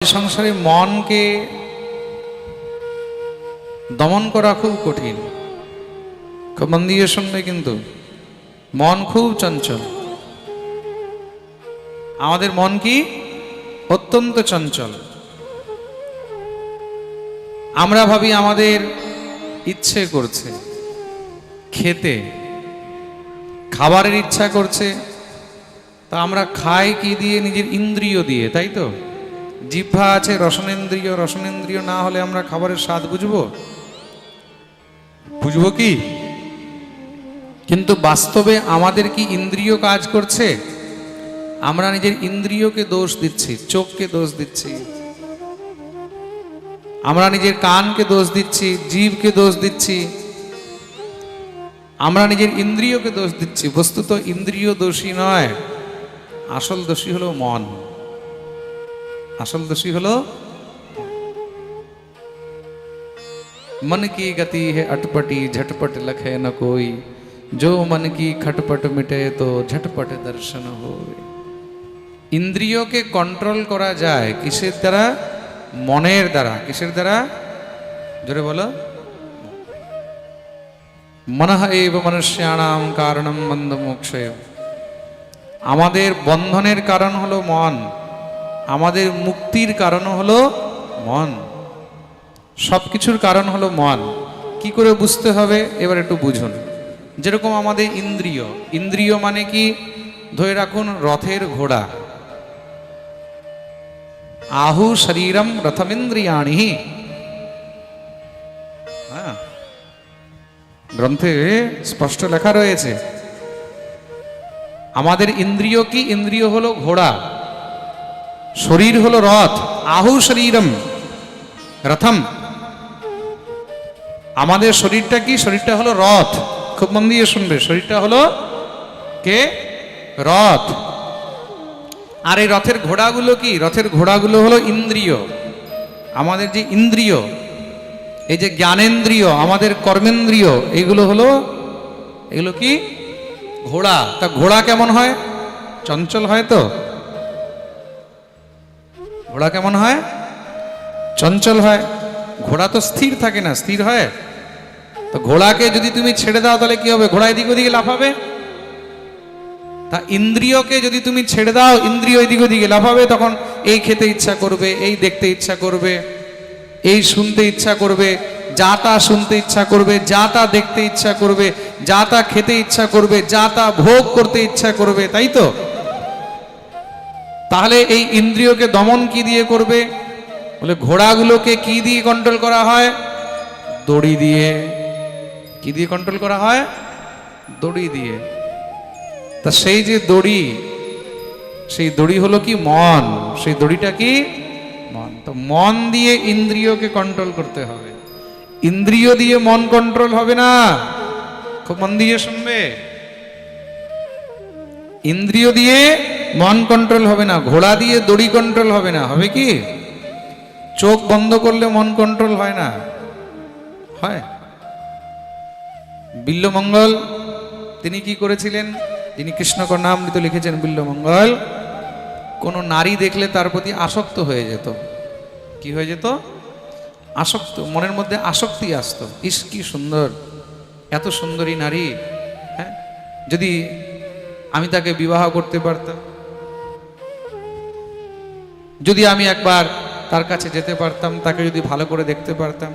সংসারে মনকে দমন করা খুব কঠিন। খুব মন দিয়ে শুনবে, কিন্তু মন খুব চঞ্চল। আমাদের মন কি অত্যন্ত চঞ্চল। আমরা ভাবি আমাদের ইচ্ছে করছে খেতে, খাবারের ইচ্ছা করছে, তা আমরা খাই কি দিয়ে? নিজের ইন্দ্রিয় দিয়ে, তাই তো? জিহ্বা আছে, রসনেন্দ্রিয়। রসনেন্দ্রিয় না হলে আমরা খাবারের স্বাদ বুঝবো কি? কিন্তু বাস্তবে আমাদের কি ইন্দ্রিয় কাজ করছে? আমরা নিজের ইন্দ্রিয়কে দোষ দিচ্ছি, চোখকে দোষ দিচ্ছি, আমরা নিজের কানকে দোষ দিচ্ছি, জিভকে দোষ দিচ্ছি, আমরা নিজের ইন্দ্রিয়কে দোষ দিচ্ছি। বস্তুত ইন্দ্রিয় দোষী নয়, আসল দোষী হলো মন। আসল দোষী হলো मन की गति है अटपटी, झटपट लखे न कोई, जो मन की खटपट मिटे तो झटपट दर्शन होय। ইন্দ্রিয়কে কন্ট্রোল করা যায় কিসের দ্বারা? মনের দ্বারা। কিসের দ্বারা? জোরে বলো। মনঃ এব মনুষ্যাণাম কারণম বন্ধমোক্ষয়। আমাদের বন্ধনের কারণ হলো মন, আমাদের মুক্তির কারণ হলো মন, সবকিছুর কারণ হলো মন। কি করে বুঝতে হবে এবার একটু বুঝুন। যেরকম আমাদের ইন্দ্রিয়, ইন্দ্রিয় মানে কি? ধরে রাখুন রথের ঘোড়া। आहु शरीरम रथमिंद्रियाणि। হ্যাঁ, গ্রন্থে স্পষ্ট লেখা রয়েছে। আমাদের ইন্দ্রিয় কি? ইন্দ্রিয় হলো ঘোড়া, শরীর হলো রথ। आहु शरीरम रथम। আমাদের শরীরটা কি? শরীরটা হলো রথ। খুব মন দিয়ে শুনবে, শরীরটা হলো কে? রথ। আর এই রথের ঘোড়াগুলো কি? রথের ঘোড়াগুলো হলো ইন্দ্রিয়। আমাদের যে ইন্দ্রিয়, এই যে জ্ঞানেন্দ্রিয়, আমাদের কর্মেন্দ্রিয়, এগুলো কি? ঘোড়া। তা ঘোড়া কেমন হয়? চঞ্চল হয় তো? ঘোড়া কেমন হয়? চঞ্চল হয়। ঘোড়া তো স্থির থাকে না, স্থির হয়? তো ঘোড়াকে যদি তুমি ছেড়ে দাও তাহলে কি হবে? ঘোড়া এদিক ওদিকে লাফাবে। তা ইন্দ্রিয়কে যদি তুমি ছেড়ে দাও, ইন্দ্রিয় এদিক ওদিকে লাফাবে। তখন এই খেতে ইচ্ছা করবে, এই দেখতে ইচ্ছা করবে, এই শুনতে ইচ্ছা করবে, যা তা শুনতে ইচ্ছা করবে, যা তা দেখতে ইচ্ছা করবে, যা তা খেতে ইচ্ছা করবে, যা তা ভোগ করতে ইচ্ছা করবে, তাই তো? তাহলে এই ইন্দ্রিয়কে দমন কি দিয়ে করবে? বলে ঘোড়াগুলোকে কি দিয়ে কন্ট্রোল করা হয়? দড়ি দিয়ে। কি দিয়ে কন্ট্রোল করা হয়? দড়ি দিয়ে। তা সেই যে দড়ি, সেই দড়ি হলো কি? মন। সেই দড়িটা কি? মন। তো মন দিয়ে ইন্দ্রিয়কে কন্ট্রোল করতে হবে, ইন্দ্রিয় দিয়ে মন কন্ট্রোল হবে না। খুব মন দিয়ে শুনবে। ইন্দ্রিয় দিয়ে মন কন্ট্রোল হবে না, ঘোড়া দিয়ে দড়ি কন্ট্রোল হবে না। হবে কি? চোখ বন্ধ করলে মন কন্ট্রোল হয় না? হয়? বিল্বমঙ্গল তিনি কি করেছিলেন? যিনি কৃষ্ণ কর্ণামৃত লিখেছেন, বিল্বমঙ্গল কোন নারী দেখলে তার প্রতি আসক্ত হয়ে যেত। কি হয়ে যেত? আসক্ত। মনের মধ্যে আসক্তি আসতো। ইস কি সুন্দর, এত সুন্দরী নারী, হ্যাঁ, যদি আমি তাকে বিবাহ করতে পারতাম, যদি আমি একবার তার কাছে যেতে পারতাম, তাকে যদি ভালো করে দেখতে পারতাম।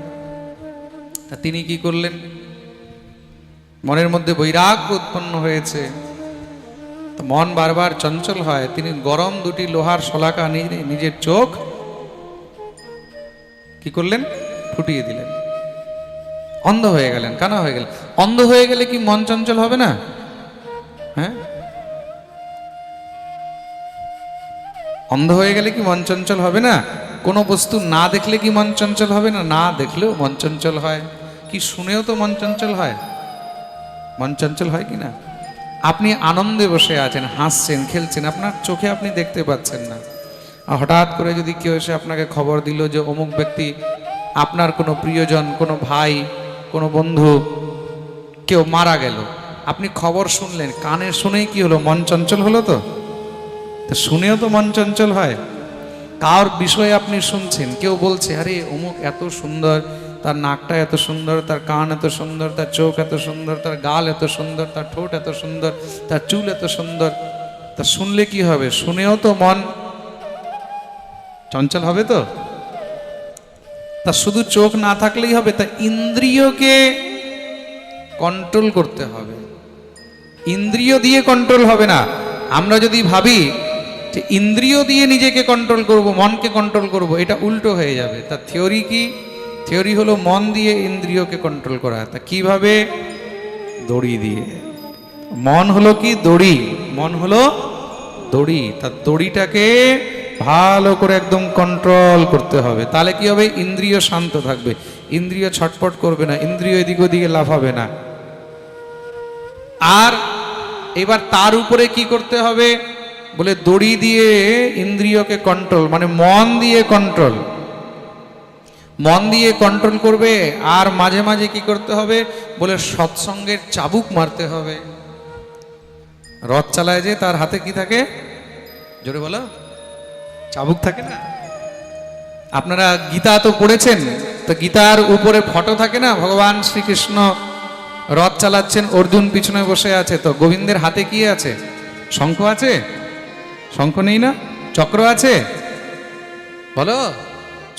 তা তিনি কি করলেন? মনের মধ্যে বৈরাগ্য উৎপন্ন হয়েছে, মন বারবার চঞ্চল হয়। তিনি গরম দুটি লোহার শলাকা নিয়ে নিজের চোখ কি করলেন? ফুটিয়ে দিলেন। অন্ধ হয়ে গেলেন, কানা হয়ে গেলেন। অন্ধ হয়ে গেলে কি মন চঞ্চল হবে না? হ্যাঁ, অন্ধ হয়ে গেলে কি মন চঞ্চল হবে না? কোনো বস্তু না দেখলে কি মন চঞ্চল হবে না? না দেখলেও মন চঞ্চল হয়। কি শুনেও তো মন চঞ্চল হয়। মন চঞ্চল হয় কি না? আপনি আনন্দে বসে আছেন, হাসছেন, খেলছেন, আপনার চোখে আপনি দেখতে পাচ্ছেন না। আর হঠাৎ করে যদি কেউ এসে আপনাকে খবর দিল যে অমুক ব্যক্তি, আপনার কোনো প্রিয়জন, কোনো ভাই, কোনো বন্ধু, কেউ মারা গেল, আপনি খবর শুনলেন, কানে শুনেই কি হলো? মন চঞ্চল হলো তো? শুনেও তো মন চঞ্চল হয়। কার বিষয়ে আপনি শুনছেন, কেউ বলছে আরে অমুক এত সুন্দর, তার নাকটা এত সুন্দর, তার কান এত সুন্দর, তার চোখ এত সুন্দর, তার গাল এত সুন্দর, তার ঠোঁট এত সুন্দর, তার চুল এত সুন্দর। তা শুনলে কি হবে? শুনেও তো মন চঞ্চল হবে। তো তা শুধু চোখ না থাকলেই হবে, তা ইন্দ্রিয়কে কন্ট্রোল করতে হবে। ইন্দ্রিয় দিয়ে কন্ট্রোল হবে না। আমরা যদি ভাবি যে ইন্দ্রিয় দিয়ে নিজেকে কন্ট্রোল করব, মনকে কন্ট্রোল করব, এটা উল্টো হয়ে যাবে। তার থিওরি কি? থিওরি হলো মন দিয়ে ইন্দ্রিয়কে কন্ট্রোল করা। তা কিভাবে? দড়ি দিয়ে। মন হলো কি? দড়ি। মন হলো দড়ি। তার দড়িটাকে ভালো করে একদম কন্ট্রোল করতে হবে। তাহলে কি হবে? ইন্দ্রিয় শান্ত থাকবে, ইন্দ্রিয় ছটপট করবে না, ইন্দ্রিয় এদিক ওদিকে লাফাবে না। আর এবার তার উপরে কি করতে হবে? বলে দড়ি দিয়ে ইন্দ্রিয়কে কন্ট্রোল, মানে মন দিয়ে কন্ট্রোল। মন দিয়ে কন্ট্রোল করবে। আর মাঝে মাঝে কি করতে হবে? বলে সৎসঙ্গের চাবুক মারতে হবে। রথ চালায় যে, তার হাতে কি থাকে? জোরে বলো। চাবুক থাকে না? আপনারা গীতা তো পড়েছেন, তো গীতার উপরে ফটো থাকে না? ভগবান শ্রীকৃষ্ণ রথ চালাচ্ছেন, অর্জুন পিছনে বসে আছে। তো গোবিন্দের হাতে কি আছে? শঙ্খ আছে? শঙ্খ নেই না? চক্র আছে? বলো।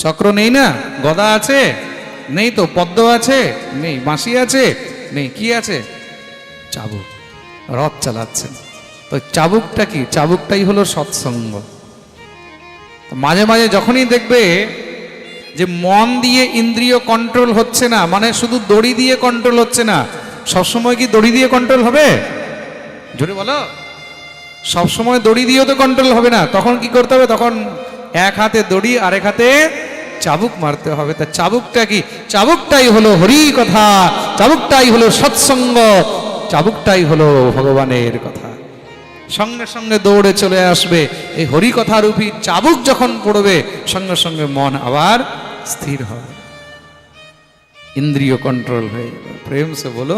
চক্র নেই না? গদা আছে? নেই। তো পদ্ম আছে? নেই। বাঁশি আছে? নেই। কি আছে? চাবুক। রথ চালাচ্ছেন। তো চাবুকটা কি? চাবুকটাই হলো সৎসঙ্গ। মাঝে মাঝে যখনই দেখবে যে মন দিয়ে ইন্দ্রিয় কন্ট্রোল হচ্ছে না, মানে শুধু দড়ি দিয়ে কন্ট্রোল হচ্ছে না, সবসময় কি দড়ি দিয়ে কন্ট্রোল হবে? জোরে বলো। সবসময় দড়ি দিয়েও তো কন্ট্রোল হবে না। তখন কি করতে হবে? তখন এক হাতে দড়ি, আরেক হাতে চাবুক মারতে হবে। তা চাবুকটা কি? চাবুকটাই হলো হরি কথা, চাবুকটাই হলো সৎসঙ্গ, চাবুকটাই হলো ভগবানের কথা। সঙ্গে সঙ্গে দৌড়ে চলে আসবে এই হরি কথা রূপী চাবুক। যখন পড়বে সঙ্গে সঙ্গে মন আবার স্থির হবে, ইন্দ্রিয় কন্ট্রোল হয়ে যাবে। প্রেম সে বলো।